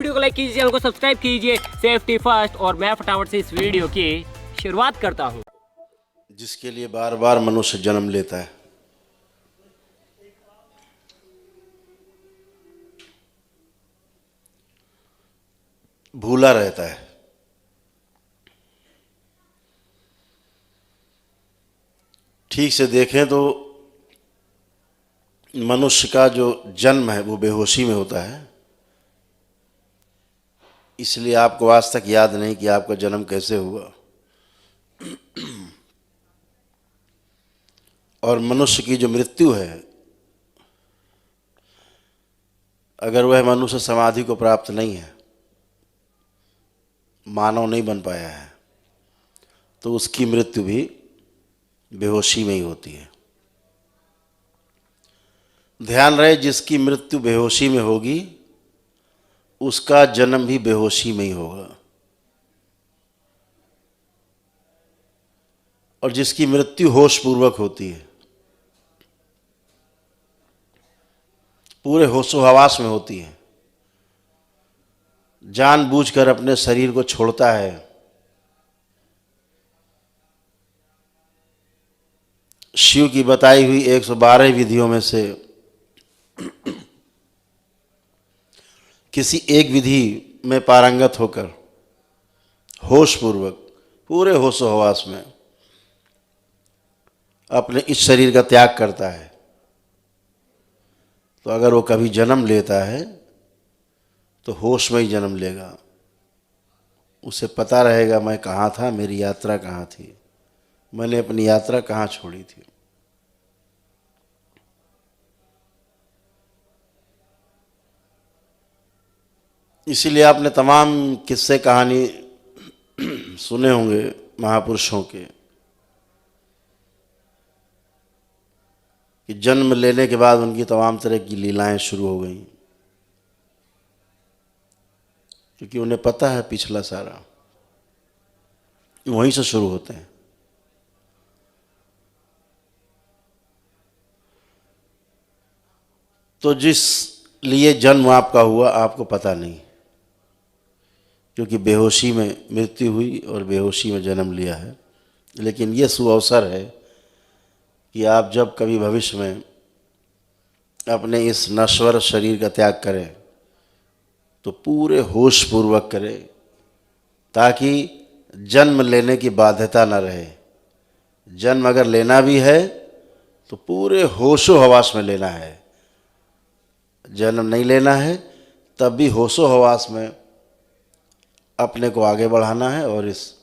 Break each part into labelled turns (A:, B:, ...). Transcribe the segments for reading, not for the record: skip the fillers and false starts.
A: Video को like कीजिए, channel को सब्सक्राइब कीजिए। Safety first. और मैं फटाफट से इस वीडियो की शुरुआत करता हूं।
B: जिसके लिए बार बार मनुष्य जन्म लेता है, भूला रहता है। ठीक से देखें तो मनुष्य का जो जन्म है वो बेहोशी में होता है। इसलिए आपको आज तक याद नहीं कि आपका जन्म कैसे हुआ। और मनुष्य की जो मृत्यु है, अगर वह मनुष्य समाधि को प्राप्त नहीं है, मानव नहीं बन पाया है, तो उसकी मृत्यु भी बेहोशी में ही होती है। ध्यान रहे, जिसकी मृत्यु बेहोशी में होगी उसका जन्म भी बेहोशी में ही होगा। और जिसकी मृत्यु होश पूर्वक होती है, पूरे होशो हवास में होती है, जानबूझकर अपने शरीर को छोड़ता है, शिव की बताई हुई 112 विधियों में से किसी एक विधि में पारंगत होकर होश पूर्वक पूरे होशो हवास में अपने इस शरीर का त्याग करता है, तो अगर वो कभी जन्म लेता है तो होश में ही जन्म लेगा। उसे पता रहेगा मैं कहाँ था, मेरी यात्रा कहाँ थी, मैंने अपनी यात्रा कहाँ छोड़ी थी। इसीलिए आपने तमाम किस्से कहानी सुने होंगे महापुरुषों के, कि जन्म लेने के बाद उनकी तमाम तरह की लीलाएं शुरू हो गई, क्योंकि उन्हें पता है पिछला सारा वहीं से शुरू होते हैं। तो जिस लिए जन्म आपका हुआ आपको पता नहीं, क्योंकि बेहोशी में मृत्यु हुई और बेहोशी में जन्म लिया है। लेकिन ये सुअवसर है कि आप जब कभी भविष्य में अपने इस नश्वर शरीर का त्याग करें तो पूरे होश पूर्वक करें, ताकि जन्म लेने की बाध्यता न रहे। जन्म अगर लेना भी है तो पूरे होशो हवास में लेना है। जन्म नहीं लेना है तब भी होशो हवास में अपने को आगे बढ़ाना है, और इस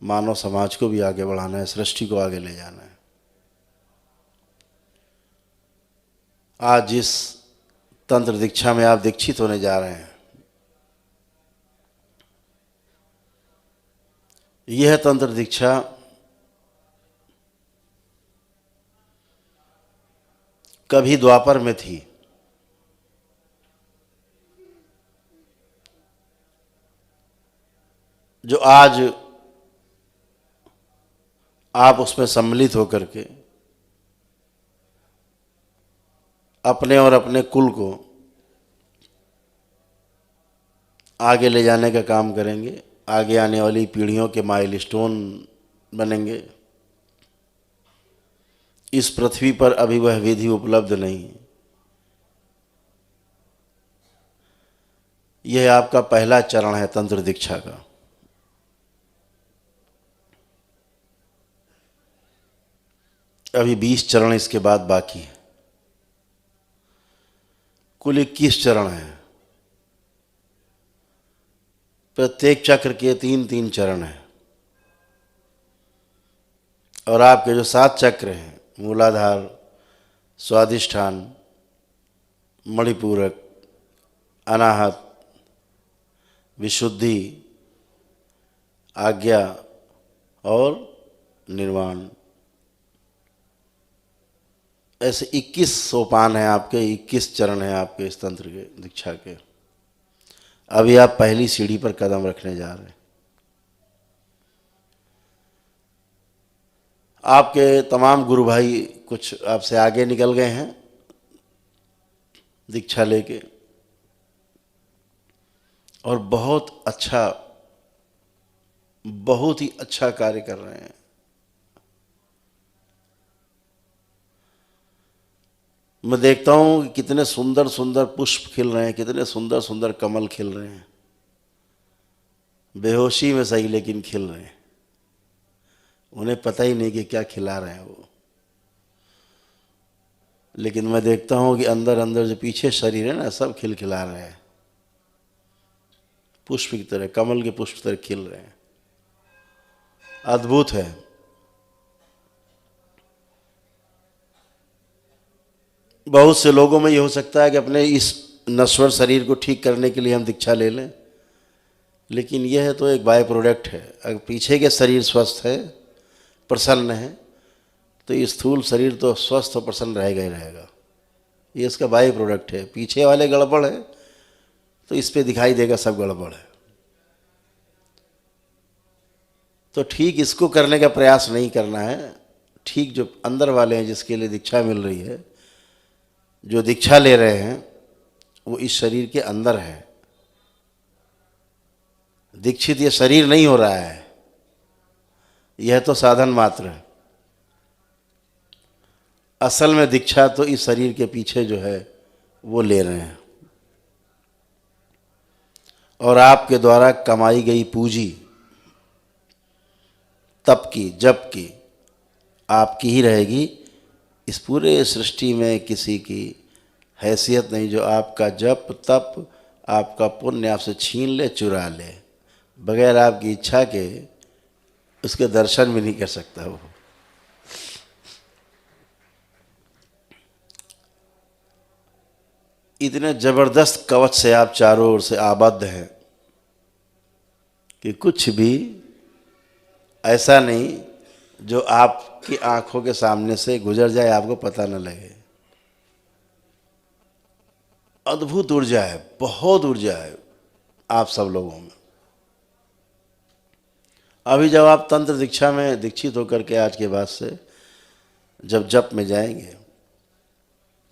B: मानव समाज को भी आगे बढ़ाना है, सृष्टि को आगे ले जाना है। आज जिस तंत्र दीक्षा में आप दीक्षित होने जा रहे हैं, यह तंत्र दीक्षा कभी द्वापर में थी, जो आज आप उसमें सम्मिलित होकर के अपने और अपने कुल को आगे ले जाने का काम करेंगे। आगे आने वाली पीढ़ियों के माइलस्टोन बनेंगे। इस पृथ्वी पर अभी वह विधि उपलब्ध नहीं। यह आपका पहला चरण है तंत्र दीक्षा का। अभी 20 चरण इसके बाद बाकी है। कुल 21 चरण हैं। प्रत्येक चक्र के 3-3 चरण हैं, और आपके जो 7 चक्र हैं, मूलाधार, स्वाधिष्ठान, मणिपूरक, अनाहत, विशुद्धि, आज्ञा और निर्वाण, ऐसे 21 सोपान हैं आपके, 21 चरण हैं आपके इस तंत्र के दीक्षा के। अभी आप पहली सीढ़ी पर कदम रखने जा रहे हैं। आपके तमाम गुरु भाई कुछ आपसे आगे निकल गए हैं दीक्षा लेके, और बहुत ही अच्छा कार्य कर रहे हैं। मैं देखता हूं कि कितने सुंदर सुंदर पुष्प खिल रहे हैं, कितने सुंदर सुंदर कमल खिल रहे हैं, बेहोशी में सही लेकिन खिल रहे हैं। उन्हें पता ही नहीं कि क्या खिला रहे हैं वो। लेकिन मैं देखता हूं कि अंदर अंदर जो पीछे शरीर है ना, सब खिलखिला रहे हैं, पुष्प की तरह, कमल के पुष्प की तरह खिल रहे हैं। अद्भुत है। बहुत से लोगों में ये हो सकता है कि अपने इस नश्वर शरीर को ठीक करने के लिए हम दीक्षा ले लें, लेकिन यह तो एक बाय प्रोडक्ट है। अगर पीछे के शरीर स्वस्थ है, प्रसन्न है, तो ये स्थूल शरीर तो स्वस्थ और प्रसन्न रहेगा ही रहेगा। ये इसका बाय प्रोडक्ट है। पीछे वाले गड़बड़ है तो इस पे दिखाई देगा सब गड़बड़ है। तो ठीक इसको करने का प्रयास नहीं करना है। ठीक जो अंदर वाले हैं, जिसके लिए दीक्षा मिल रही है, जो दीक्षा ले रहे हैं, वो इस शरीर के अंदर है। दीक्षित ये शरीर नहीं हो रहा है, यह तो साधन मात्र है। असल में दीक्षा तो इस शरीर के पीछे जो है वो ले रहे हैं, और आपके द्वारा कमाई गई पूंजी, तप की, जप की, आपकी ही रहेगी। इस पूरे सृष्टि में किसी की हैसियत नहीं जो आपका जप तप, आपका पुण्य आपसे छीन ले, चुरा ले, बगैर आपकी इच्छा के उसके दर्शन भी नहीं कर सकता वो। इतने जबरदस्त कवच से आप चारों ओर से आबद्ध हैं कि कुछ भी ऐसा नहीं जो आपकी आंखों के सामने से गुजर जाए, आपको पता न लगे। अद्भुत ऊर्जा है, बहुत ऊर्जा है आप सब लोगों में। अभी जब आप तंत्र दीक्षा में दीक्षित होकर के आज के बाद से जब जप में जाएंगे,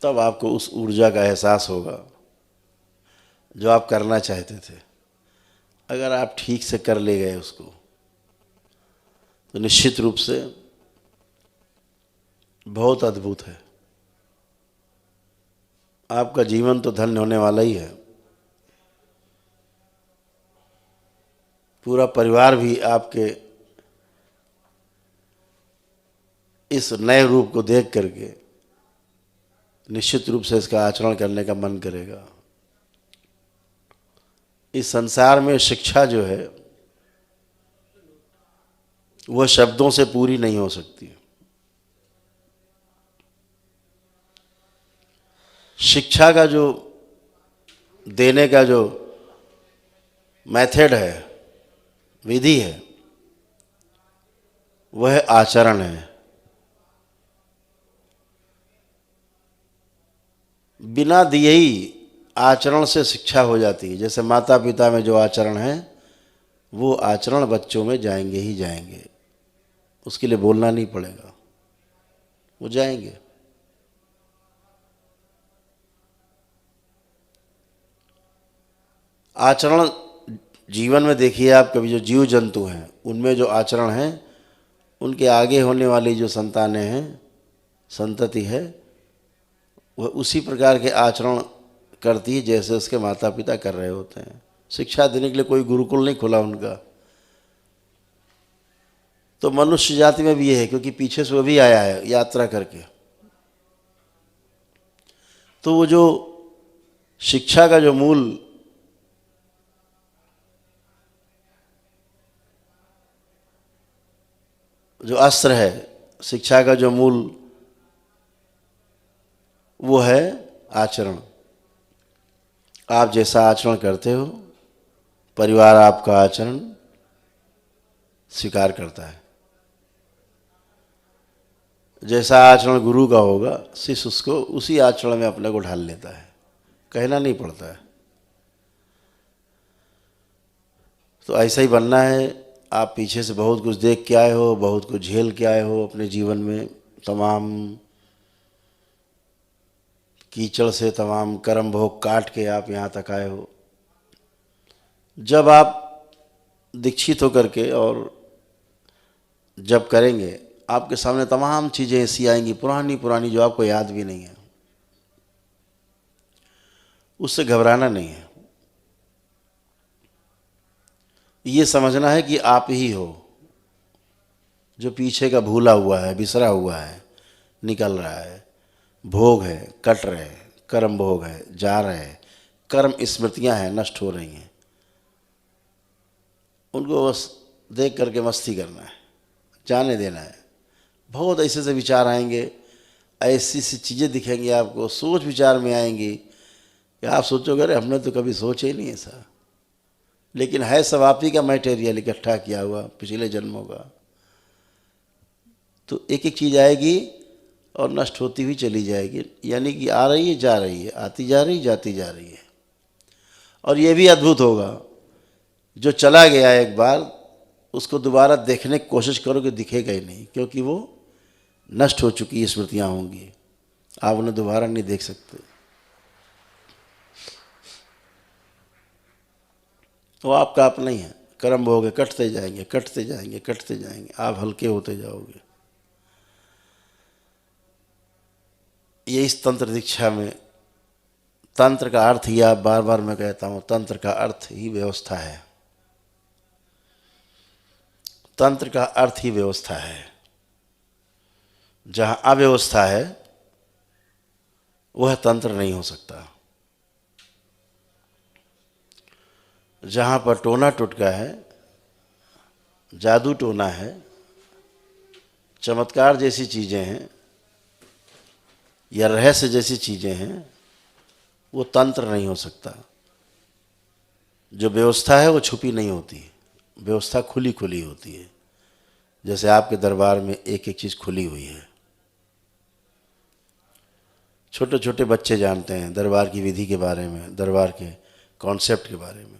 B: तब आपको उस ऊर्जा का एहसास होगा जो आप करना चाहते थे। अगर आप ठीक से कर ले गए उसको, तो निश्चित रूप से बहुत अद्भुत है। आपका जीवन तो धन्य होने वाला ही है। पूरा परिवार भी आपके इस नए रूप को देख करके निश्चित रूप से इसका आचरण करने का मन करेगा। इस संसार में शिक्षा जो है वह शब्दों से पूरी नहीं हो सकती। शिक्षा का जो देने का जो मेथड है, विधि है, वह आचरण है। बिना दिए ही आचरण से शिक्षा हो जाती है। जैसे माता पिता में जो आचरण है, वो आचरण बच्चों में जाएंगे ही जाएंगे। उसके लिए बोलना नहीं पड़ेगा, वो जाएंगे। आचरण जीवन में देखिए आप, कभी जो जीव जंतु हैं उनमें जो आचरण हैं, उनके आगे होने वाली जो संतानें हैं, संतति है, वह उसी प्रकार के आचरण करती है जैसे उसके माता पिता कर रहे होते हैं। शिक्षा देने के लिए कोई गुरुकुल नहीं खुला उनका। तो मनुष्य जाति में भी ये है, क्योंकि पीछे से वो भी आया है यात्रा करके। तो वो जो शिक्षा का जो मूल जो अस्त्र है, शिक्षा का जो मूल, वो है आचरण। आप जैसा आचरण करते हो, परिवार आपका आचरण स्वीकार करता है। जैसा आचरण गुरु का होगा, शिष्य उसको उसी आचरण में अपने को ढाल लेता है, कहना नहीं पड़ता है। तो ऐसा ही बनना है। आप पीछे से बहुत कुछ देख के आए हो, बहुत कुछ झेल के आए हो अपने जीवन में, तमाम कीचड़ से, तमाम कर्म भोग काट के आप यहाँ तक आए हो। जब आप दीक्षित होकर के और जब करेंगे, आपके सामने तमाम चीज़ें ऐसी आएंगी पुरानी पुरानी जो आपको याद भी नहीं है। उससे घबराना नहीं है, ये समझना है कि आप ही हो जो पीछे का भूला हुआ है, बिसरा हुआ है, निकल रहा है। भोग है, कट रहे हैं, कर्म भोग है, जा रहे हैं, कर्म स्मृतियां हैं, नष्ट हो रही हैं। उनको बस देख करके मस्ती करना है, जाने देना है। बहुत ऐसे से विचार आएंगे, ऐसी सी चीज़ें दिखेंगी आपको, सोच विचार में आएंगी कि आप सोचोगे अरे हमने तो कभी सोचा ही नहीं ऐसा, लेकिन है सब आप ही का मटेरियल इकट्ठा किया हुआ पिछले जन्मों का। तो एक एक चीज़ आएगी और नष्ट होती हुई चली जाएगी, यानी कि आ रही है जा रही है, आती जा रही जाती जा रही है। और ये भी अद्भुत होगा, जो चला गया एक बार उसको दोबारा देखने की कोशिश करोगे दिखेगा ही नहीं, क्योंकि वो नष्ट हो चुकी स्मृतियाँ होंगी, आप उन्हें दोबारा नहीं देख सकते। वो आपका अपना ही है, कर्म भोग है, कटते जाएंगे कटते जाएंगे कटते जाएंगे, आप हल्के होते जाओगे। ये इस तंत्र दीक्षा में, तंत्र का अर्थ ही, आप बार बार मैं कहता हूँ, तंत्र का अर्थ ही व्यवस्था है। तंत्र का अर्थ ही व्यवस्था है। जहाँ अव्यवस्था है वह तंत्र नहीं हो सकता। जहाँ पर टोना टुटका है, जादू टोना है, चमत्कार जैसी चीज़ें हैं या रहस्य जैसी चीज़ें हैं, वो तंत्र नहीं हो सकता। जो व्यवस्था है वो छुपी नहीं होती, व्यवस्था खुली खुली होती है। जैसे आपके दरबार में एक एक चीज़ खुली हुई है। छोटे छोटे बच्चे जानते हैं दरबार की विधि के बारे में, दरबार के कॉन्सेप्ट के बारे में।